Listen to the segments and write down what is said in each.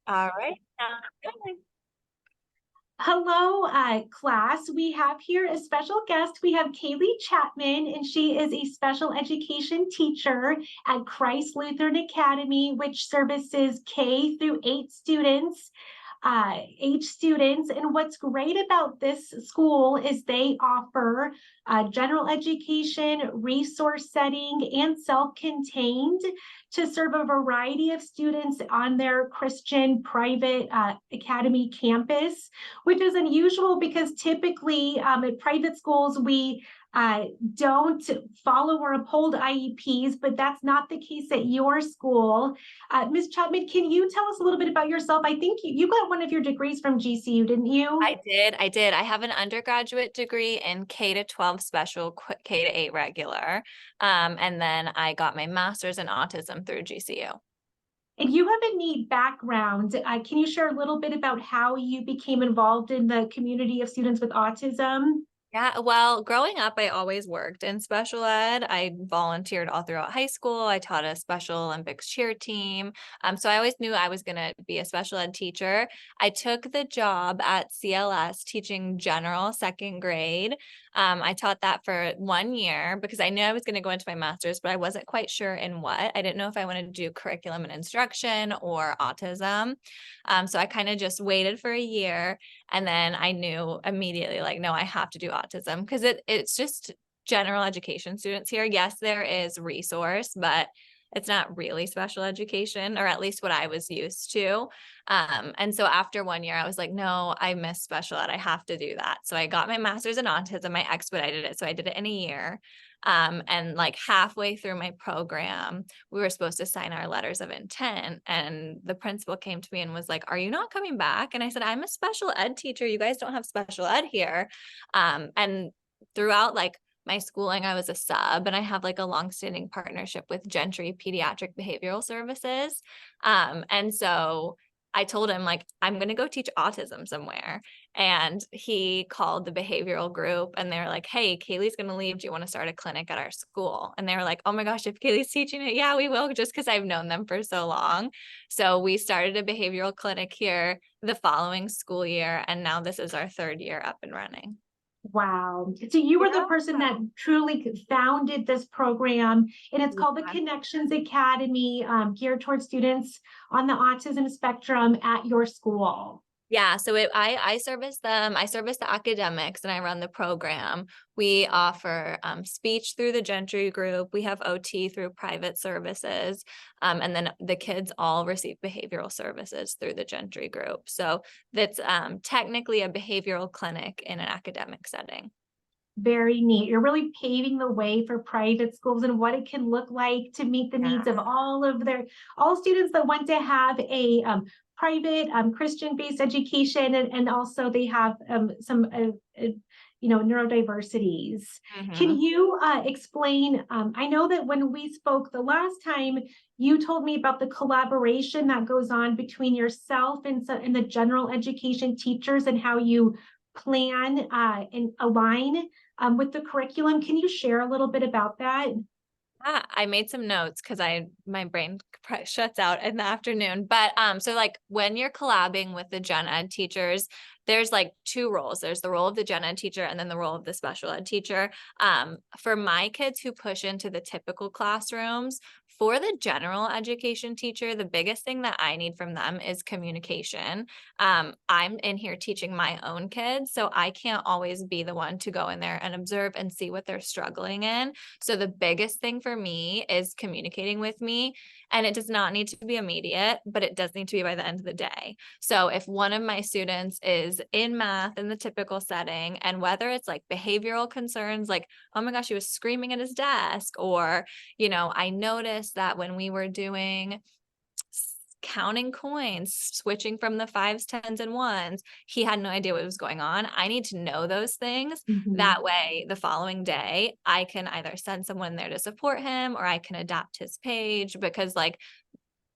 All right. Hello, class. We have here a special guest. We have Caley Chapman, and she is a special education teacher at Christ Lutheran Academy, which services K through 8 students, age students. And what's great about this school is they offer general education, resource setting, and self-contained to serve a variety of students on their Christian private academy campus, which is unusual because typically at private schools, we don't follow or uphold IEPs, but that's not the case at your school. Ms. Chapman, can you tell us a little bit about yourself? I think you got one of your degrees from GCU, didn't you? I did. I have an undergraduate degree in K to 12 special, K to 8 regular. And then I got my master's in autism through GCU. And you have a neat background. Can you share a little bit about how you became involved in the community of students with autism? Yeah, well, growing up, I always worked in special ed. I volunteered all throughout high school. I taught a Special Olympics cheer team. So I always knew I was going to be a special ed teacher. I took the job at CLS teaching general second grade. I taught that for 1 year because I knew I was going to go into my master's, but I wasn't quite sure in what. I didn't know if I wanted to do curriculum and instruction or autism. So I kind of just waited for a year. And then I knew immediately, like, no, I have to do autism because it's just general education students here. Yes, there is resource, but it's not really special education, or at least what I was used to. And so after 1 year, I was like, no, I miss special ed. I have to do that. So I got my master's in autism. I expedited it. So I did it in a year. And like halfway through my program, we were supposed to sign our letters of intent. And the principal came to me and was like, are you not coming back? And I said, I'm a special ed teacher. You guys don't have special ed here. And throughout like my schooling, I was a sub, and I have like a longstanding partnership with Gentry Pediatric Behavioral Services. And so I told him, like, I'm going to go teach autism somewhere. And he called the behavioral group and they were like, hey, Kaylee's going to leave. Do you want to start a clinic at our school? And they were like, oh my gosh, if Kaylee's teaching it, yeah, we will, just because I've known them for so long. So we started a behavioral clinic here the following school year. And now this is our 3rd year up and running. Wow. So you were the Yeah. person that truly founded this program, and it's called the Yeah. Connections Academy, geared towards students on the autism spectrum at your school. Yeah, so I service them. I service the academics and I run the program. We offer speech through the Gentry group. We have OT through private services. And then the kids all receive behavioral services through the Gentry group. So that's technically a behavioral clinic in an academic setting. Very neat. You're really paving the way for private schools and what it can look like to meet the needs of all students that want to have a private Christian-based education, and also they have some neurodiversities. Can Mhm. you explain? I know that when we spoke the last time, you told me about the collaboration that goes on between yourself and the general education teachers and how you plan and align with the curriculum. Can you share a little bit about that? I made some notes because my brain shuts out in the afternoon. But so like when you're collabing with the gen ed teachers, there's like 2 roles. There's the role of the gen ed teacher and then the role of the special ed teacher. For my kids who push into the typical classrooms, for the general education teacher, the biggest thing that I need from them is communication. I'm in here teaching my own kids, so I can't always be the one to go in there and observe and see what they're struggling in. So the biggest thing for me is communicating with me, and it does not need to be immediate, but it does need to be by the end of the day. So if one of my students is in math in the typical setting, and whether it's like behavioral concerns, like, oh my gosh, he was screaming at his desk, or, I noticed that when we were doing counting coins, switching from the fives, tens, and ones, he had no idea what was going on. I need to know those things. Mhm. That way, the following day, I can either send someone there to support him or I can adapt his page, because like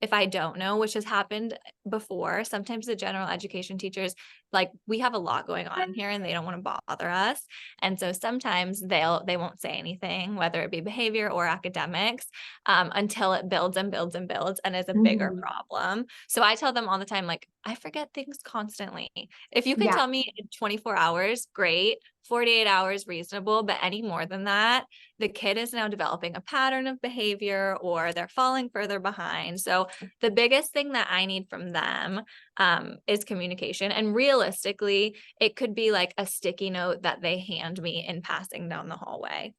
if I don't know, which has happened before, sometimes the general education teachers, like we have a lot going on in here and they don't want to bother us. And so sometimes they won't say anything, whether it be behavior or academics, until it builds and builds and builds and is a bigger Mhm. problem. So I tell them all the time, like, I forget things constantly. If you can Yeah. tell me in 24 hours, great. 48 hours, reasonable, but any more than that, the kid is now developing a pattern of behavior or they're falling further behind. So the biggest thing that I need from them is communication. And realistically, it could be like a sticky note that they hand me in passing down the hallway.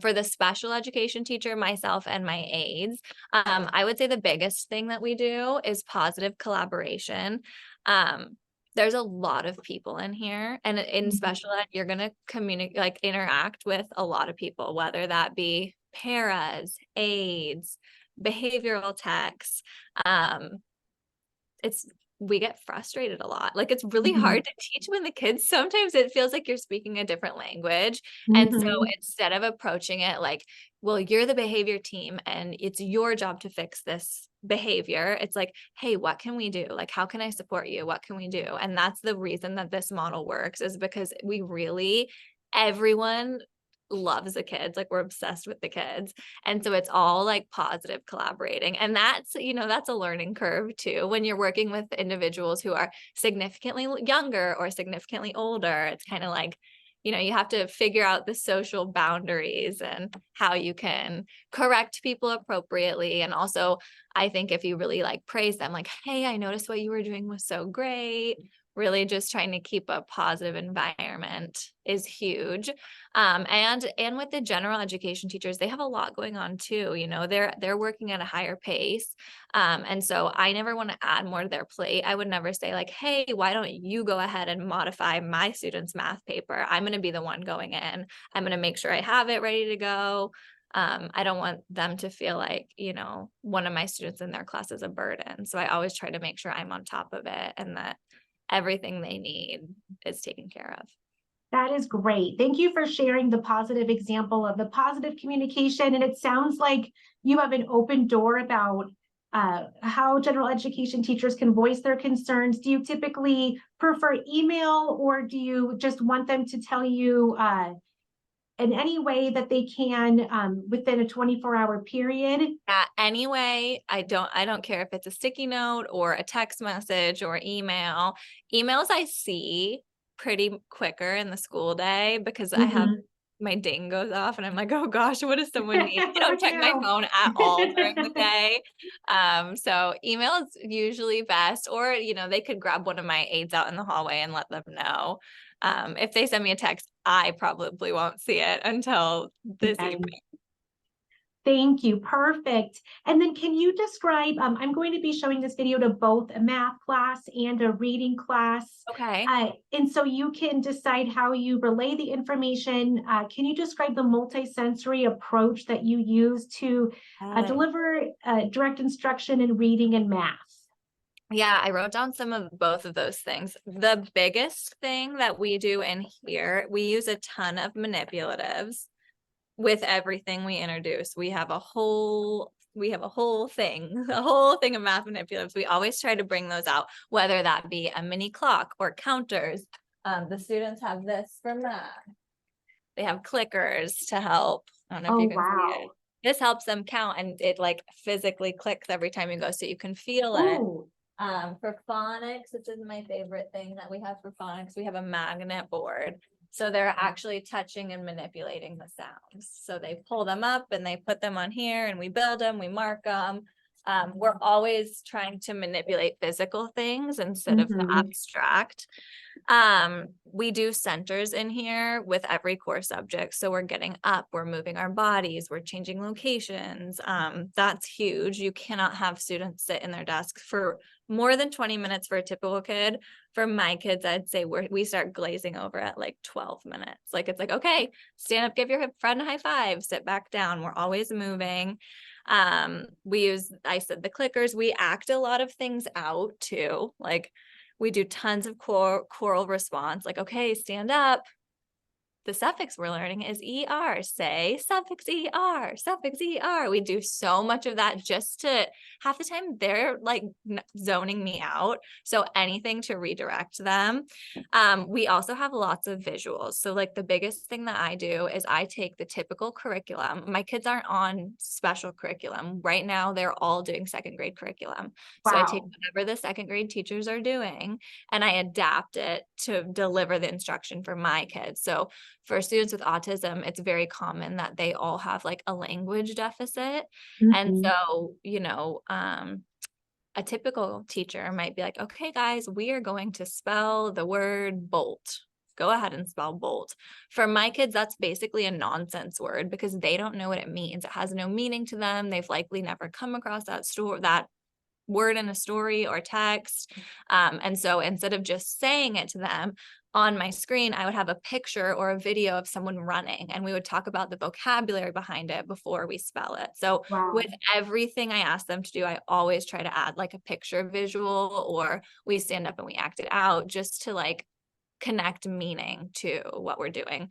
For the special education teacher, myself and my aides, I would say the biggest thing that we do is positive collaboration. Um, there's a lot of people in here, and in Mhm. special ed, you're gonna communicate, like interact with a lot of people, whether that be paras, aides, behavioral techs. Um, it's we get frustrated a lot. Like, it's really Mhm. hard to teach when the kids sometimes it feels like you're speaking a different language. And so Mhm. instead of approaching it like, well, you're the behavior team and it's your job to fix this behavior, it's like, hey, what can we do? Like, how can I support you? What can we do? And that's the reason that this model works, is because we really, everyone loves the kids. Like, we're obsessed with the kids. And so it's all like positive collaborating. And that's, that's a learning curve too. When you're working with individuals who are significantly younger or significantly older, it's kind of like, you have to figure out the social boundaries and how you can correct people appropriately. And also, I think if you really like praise them, like, hey, I noticed what you were doing was so great. Really just trying to keep a positive environment is huge. And with the general education teachers, they have a lot going on too. They're working at a higher pace. And so I never want to add more to their plate. I would never say like, hey, why don't you go ahead and modify my student's math paper? I'm going to be the one going in. I'm going to make sure I have it ready to go. I don't want them to feel like, one of my students in their class is a burden. So I always try to make sure I'm on top of it and that everything they need is taken care of. That is great. Thank you for sharing the positive example of the positive communication. And it sounds like you have an open door about how general education teachers can voice their concerns. Do you typically prefer email, or do you just want them to tell you in any way that they can within a 24-hour period? Yeah, anyway, I don't care if it's a sticky note or a text message or email. Emails I see pretty quicker in the school day because I have Mhm. my ding goes off and I'm like, oh gosh, what does someone need? I Oh don't check my no. phone at all during the day. So email is usually best, or they could grab one of my aides out in the hallway and let them know. If they send me a text, I probably won't see it until this Okay. evening. Thank you. Perfect. And then can you describe, I'm going to be showing this video to both a math class and a reading class. Okay. And so you can decide how you relay the information. Can you describe the multisensory approach that you use to deliver direct instruction in reading and math? Yeah, I wrote down some of both of those things. The biggest thing that we do in here, we use a ton of manipulatives with everything we introduce. We have a whole thing, a whole thing of math manipulatives. We always try to bring those out, whether that be a mini clock or counters. The students have this for math. They have clickers to help. I don't know if Oh, you can see it. wow. This helps them count, and it like physically clicks every time you go, so you can feel it. Oh, For phonics, this is my favorite thing that we have for phonics. We have a magnet board. So they're actually touching and manipulating the sounds. So they pull them up and they put them on here and we build them, we mark them. We're always trying to manipulate physical things instead of the mhm. abstract. We do centers in here with every core subject. So we're getting up, we're moving our bodies, we're changing locations. That's huge. You cannot have students sit in their desks for more than 20 minutes for a typical kid. For my kids, I'd say we start glazing over at like 12 minutes. Like, it's like, okay, stand up, give your friend a high five, sit back down. We're always moving. I said the clickers, we act a lot of things out too. Like, we do tons of choral response, like, okay, stand up, the suffix we're learning is ER. Say suffix ER, suffix ER. We do so much of that just to, half the time they're like zoning me out. So anything to redirect them. We also have lots of visuals. So like the biggest thing that I do is I take the typical curriculum. My kids aren't on special curriculum. Right now, they're all doing second grade curriculum. So I take Wow. whatever the second grade teachers are doing and I adapt it to deliver the instruction for my kids. So for students with autism, it's very common that they all have like a language deficit. And Mhm. so, a typical teacher might be like, okay, guys, we are going to spell the word bolt. Go ahead and spell bolt. For my kids, that's basically a nonsense word because they don't know what it means. It has no meaning to them. They've likely never come across that word in a story or text. And so instead of just saying it to them on my screen, I would have a picture or a video of someone running and we would talk about the vocabulary behind it before we spell it. So with Wow. everything I ask them to do, I always try to add like a picture visual or we stand up and we act it out just to like connect meaning to what we're doing.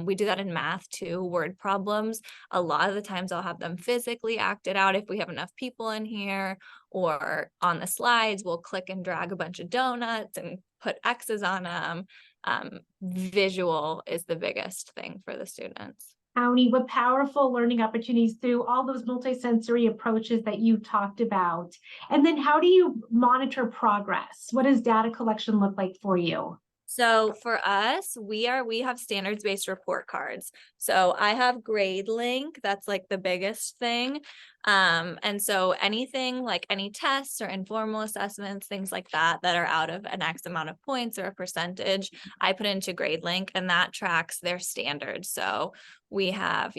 We do that in math too, word problems. A lot of the times I'll have them physically act it out if we have enough people in here, or on the slides, we'll click and drag a bunch of donuts and put X's on them. Visual is the biggest thing for the students. County, what powerful learning opportunities through all those multisensory approaches that you talked about. And then how do you monitor progress? What does data collection look like for you? So for us, we have standards-based report cards. So I have grade link, that's like the biggest thing. And so anything like any tests or informal assessments, things like that are out of an X amount of points or a percentage, I put into grade link and that tracks their standards. So we have,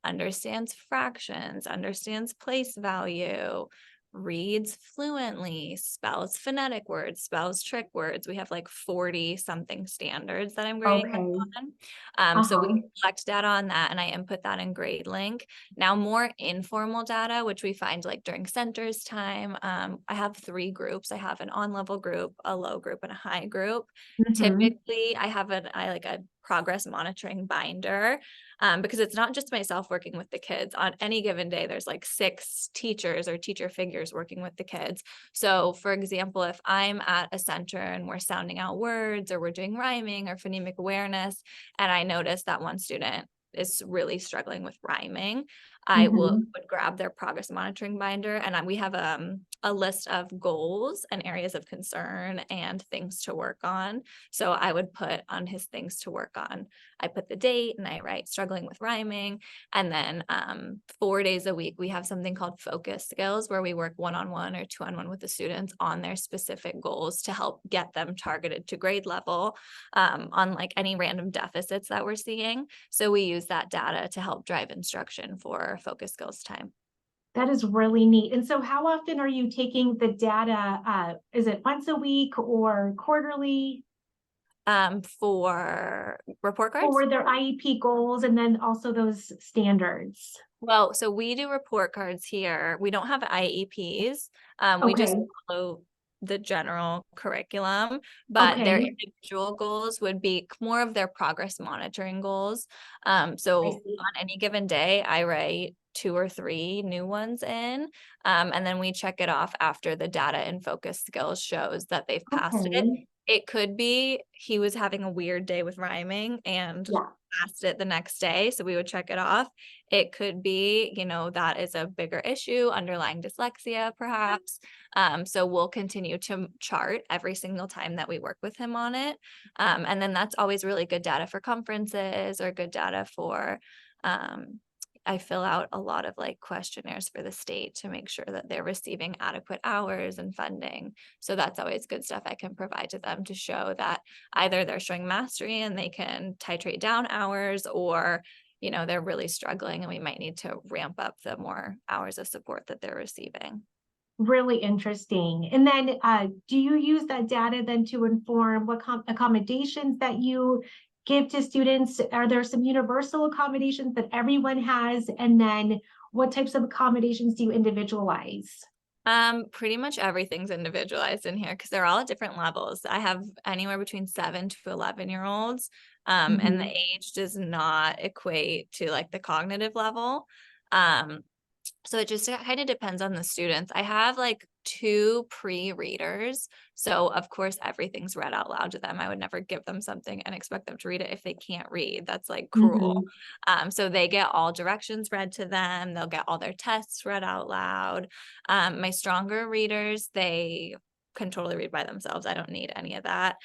understands fractions, understands place value, reads fluently, spells phonetic words, spells trick words. We have like 40 something standards that I'm grading them Okay. on. So we Uh-huh. collect data on that and I input that in GradeLink. Now more informal data, which we find like during centers time, I have 3 groups. I have an on-level group, a low group, and a high group. Mhm. Typically, I like a progress monitoring binder because it's not just myself working with the kids. On any given day, there's like 6 teachers or teacher figures working with the kids. So for example, if I'm at a center and we're sounding out words or we're doing rhyming or phonemic awareness, and I notice that one student is really struggling with rhyming, I would Mhm. grab their progress monitoring binder and we have a list of goals and areas of concern and things to work on. So I would put on his things to work on, I put the date and I write struggling with rhyming. And then 4 days a week, we have something called focus skills where we work one-on-one or two-on-one with the students on their specific goals to help get them targeted to grade level on like any random deficits that we're seeing. So we use that data to help drive instruction for focus skills time. That is really neat. And so how often are you taking the data? Is it once a week or quarterly For report cards? for their IEP goals and then also those standards? Well, so we do report cards here. We don't have IEPs. We just Okay. follow the general curriculum, but their Okay. individual goals would be more of their progress monitoring goals. I So see. on any given day, I write 2 or 3 new ones in, and then we check it off after the data and focus skills shows that they've passed it. Okay. It could be he was having a weird day with rhyming and Yeah. passed it the next day, so we would check it off. It could be, that is a bigger issue, underlying dyslexia, perhaps. So we'll continue to chart every single time that we work with him on it. And then that's always really good data for conferences or good data for, I fill out a lot of like questionnaires for the state to make sure that they're receiving adequate hours and funding. So that's always good stuff I can provide to them to show that either they're showing mastery and they can titrate down hours, or they're really struggling and we might need to ramp up the more hours of support that they're receiving. Really interesting. And then do you use that data then to inform what accommodations that you give to students? Are there some universal accommodations that everyone has? And then what types of accommodations do you individualize? Pretty much everything's individualized in here because they're all at different levels. I have anywhere between 7 to 11-year-olds, and the Mhm. age does not equate to like the cognitive level. Um, so it just kind of depends on the students. I have like 2 pre-readers. So of course everything's read out loud to them. I would never give them something and expect them to read it if they can't read. That's like cruel. Mhm. So they get all directions read to them. They'll get all their tests read out loud. My stronger readers, they can totally read by themselves. I don't need any of that.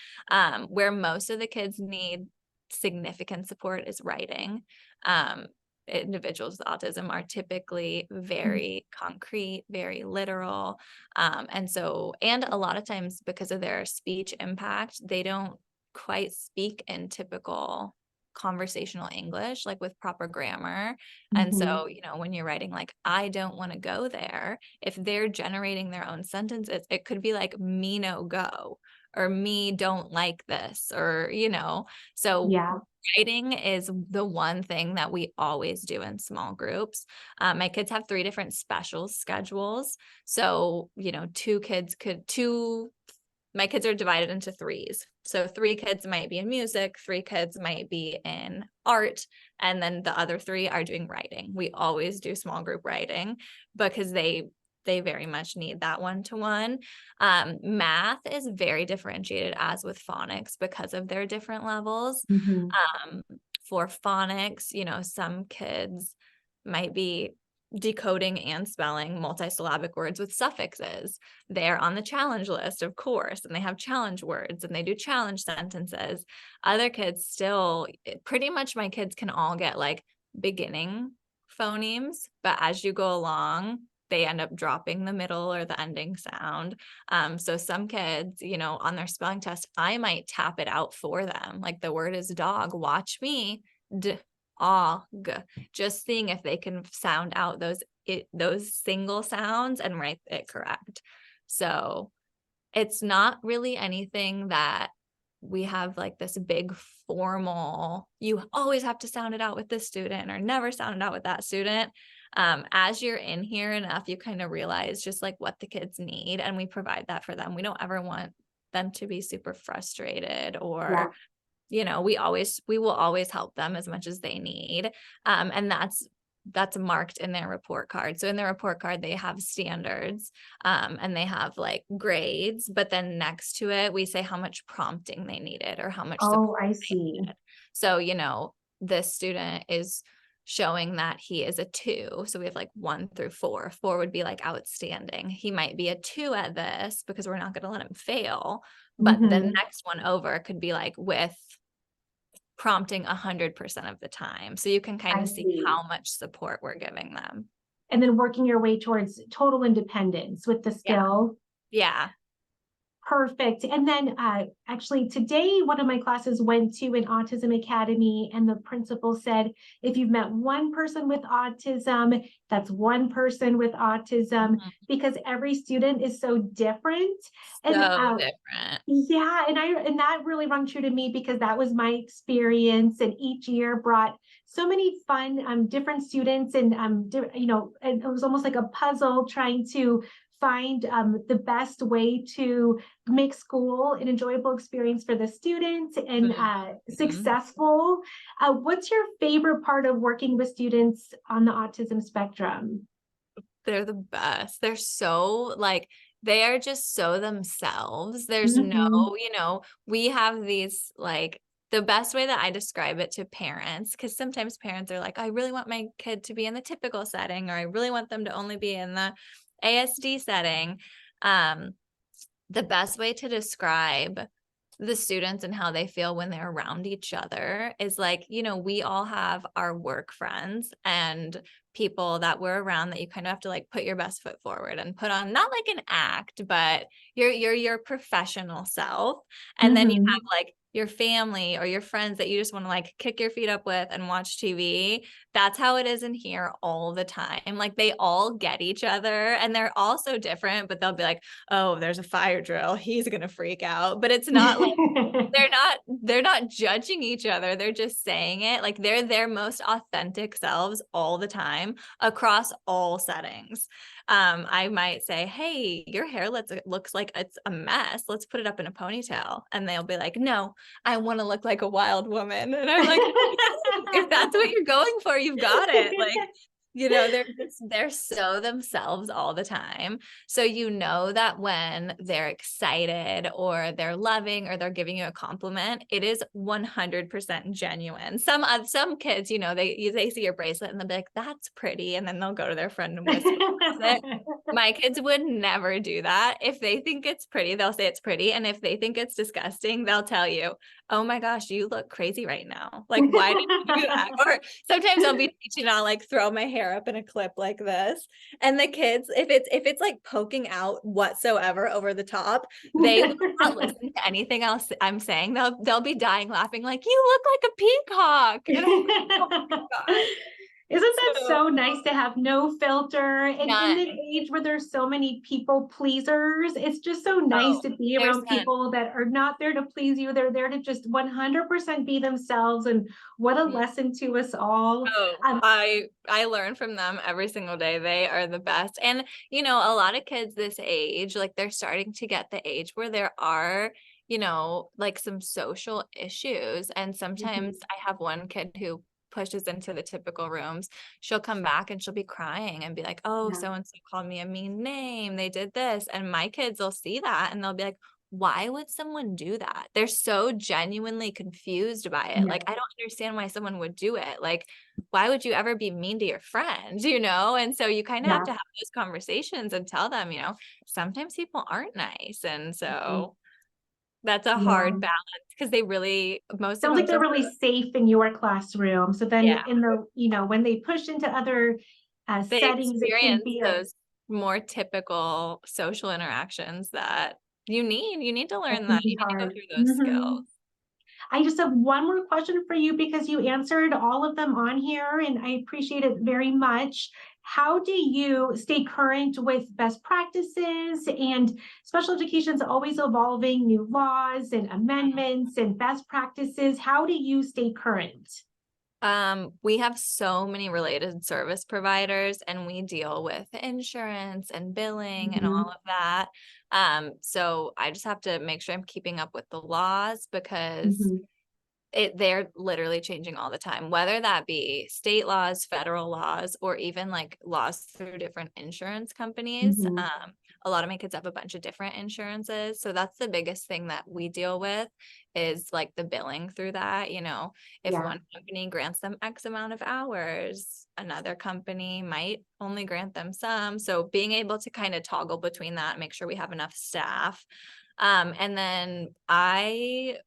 Where most of the kids need significant support is writing. Um, Individuals with autism are typically very concrete, very literal. And a lot of times because of their speech impact, they don't quite speak in typical conversational English, like with proper grammar. And Mhm. so, when you're writing like, I don't want to go there, if they're generating their own sentences, it could be like me no go or me don't like this so Yeah. writing is the one thing that we always do in small groups. My kids have 3 different special schedules. So, my kids are divided into threes. So 3 kids might be in music, 3 kids might be in art, and then the other 3 are doing writing. We always do small group writing because they very much need that one-to-one. Math is very differentiated as with phonics because of their different levels. Mhm. Um, for phonics, some kids might be decoding and spelling multisyllabic words with suffixes. They're on the challenge list, of course, and they have challenge words and they do challenge sentences. Other kids still, pretty much my kids can all get like beginning phonemes, but as you go along, they end up dropping the middle or the ending sound. So some kids, on their spelling test, I might tap it out for them. Like the word is dog. Watch me. G. Just seeing if they can sound out those single sounds and write it correct. So it's not really anything that we have like this big formal, you always have to sound it out with this student or never sound it out with that student. As you're in here enough, you kind of realize just like what the kids need, and we provide that for them. We don't ever want them to be super frustrated Yeah. or we will always help them as much as they need. And that's marked in their report card. So in their report card, they have standards, and they have like grades, but then next to it, we say how much prompting they needed or how much support Oh, I they see. needed. So, this student is showing that he is a 2. So we have like 1 through 4. 4 would be like outstanding. He might be a 2 at this because we're not going to let him fail. But the Mhm. next one over could be like with prompting 100% of the time. So you can kind I of see see. how much support we're giving them. And then working your way towards total independence with the Yeah. skill. Yeah. Perfect. And then actually today, one of my classes went to an autism academy, and the principal said, if you've met one person with autism, that's one person with autism, Mhm. because every student is so different. And So different. yeah, and that really rung true to me because that was my experience. And each year brought so many fun, different students, and and it was almost like a puzzle trying to find the best way to make school an enjoyable experience for the students and Mhm. successful. What's your favorite part of working with students on the autism spectrum? They're the best. They're so like they are just so themselves. There's no, Mhm. we have these like the best way that I describe it to parents, because sometimes parents are like, I really want my kid to be in the typical setting, or I really want them to only be in the ASD setting. Um, the best way to describe the students and how they feel when they're around each other is like, we all have our work friends and people that we're around that you kind of have to like put your best foot forward and put on not like an act, but you're your professional self. And then you have Mhm. like your family or your friends that you just want to like kick your feet up with and watch TV. That's how it is in here all the time. Like they all get each other and they're all so different, but they'll be like, oh, there's a fire drill. He's going to freak out. But it's not like they're not judging each other. They're just saying it. Like they're their most authentic selves all the time. time across all settings. I might say, hey, your hair looks like it's a mess. Let's put it up in a ponytail. And they'll be like, no, I want to look like a wild woman. And I'm like, if that's what you're going for, you've got it. Like, they're so themselves all the time. So that when they're excited or they're loving or they're giving you a compliment, it is 100% genuine. Some kids, they see your bracelet and they'll be like, that's pretty. And then they'll go to their friend and whisper it. My kids would never do that. If they think it's pretty, they'll say it's pretty. And if they think it's disgusting, they'll tell you, oh my gosh, you look crazy right now. Like, why did you do that? Or sometimes I'll be teaching, I'll like throw my hair up in a clip like this. And the kids, if it's like poking out whatsoever over the top, they will not listen to anything else I'm saying. They'll be dying laughing, like, you look like a peacock. And I'm like, oh my God. Isn't that so nice to have no filter? And None. in an age where there's so many people pleasers, it's just so nice to be around people that are not there to please you. They're there to just 100% be themselves. And what a lesson to us all. I learn from them every single day. They are the best. And, a lot of kids this age, like they're starting to get the age where there are, like some social issues. And sometimes I have one kid who pushes into the typical rooms. She'll come back and she'll be crying and be like, oh, so-and-so called me a mean name. They did this. And my kids will see that and they'll be like, why would someone do that? They're so genuinely confused by it. Like, I don't understand why someone would do it. Like, why would you ever be mean to your friends, And so you kind of have to have those conversations and tell them, sometimes people aren't nice. And so that's a hard balance because most sounds like they're really safe in your classroom. So then in the, when they push into other settings, it can be those more typical social interactions that you need to learn that. You need to go through those skills. I just have one more question for you because you answered all of them on here and I appreciate it very much. How do you stay current with best practices, and special education is always evolving, new laws and amendments and best practices? How do you stay current? We have so many related service providers and we deal with insurance and billing and all of that. So I just have to make sure I'm keeping up with the laws because they're literally changing all the time, whether that be state laws, federal laws, or even like laws through different insurance companies. A lot of my kids have a bunch of different insurances. So that's the biggest thing that we deal with is like the billing through that. If one company grants them X amount of hours, another company might only grant them some. So being able to kind of toggle between that, make sure we have enough staff. And then I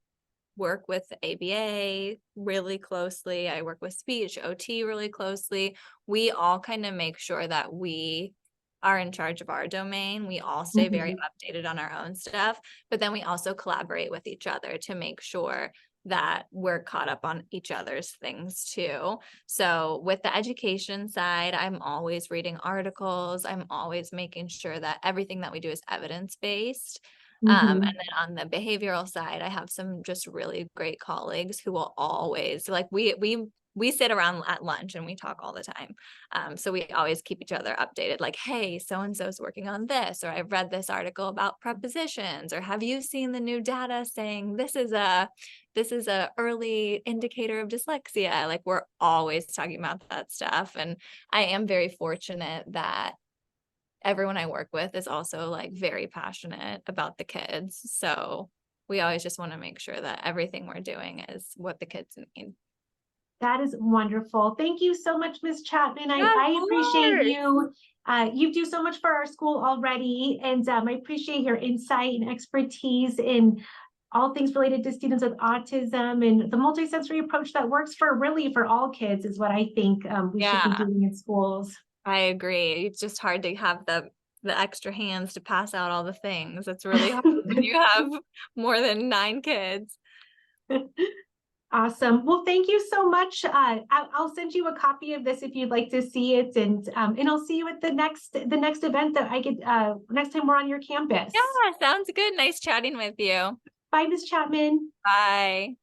work with ABA really closely. I work with speech, OT really closely. We all kind of make sure that we are in charge of our domain. We all stay very updated on our own stuff, but then we also collaborate with each other to make sure that we're caught up on each other's things too. So with the education side, I'm always reading articles. I'm always making sure that everything that we do is evidence-based. And then on the behavioral side, I have some just really great colleagues who will always like, we sit around at lunch and we talk all the time. So we always keep each other updated, like, hey, so-and-so is working on this, or I've read this article about prepositions, or have you seen the new data saying this is a early indicator of dyslexia? Like, we're always talking about that stuff. And I am very fortunate that everyone I work with is also like very passionate about the kids. So we always just want to make sure that everything we're doing is what the kids need. That is wonderful. Thank you so much, Ms. Chapman. I appreciate you. You do so much for our school already. And I appreciate your insight and expertise in all things related to students with autism and the multisensory approach that works for all kids is what I think we should be doing in schools. I agree. It's just hard to have the extra hands to pass out all the things. It's really hard when you have more than 9 kids. Awesome. Well, thank you so much. I'll send you a copy of this if you'd like to see it, and I'll see you at the next event that I get next time we're on your campus. Yeah, sounds good. Nice chatting with you. Bye, Ms. Chapman. Bye.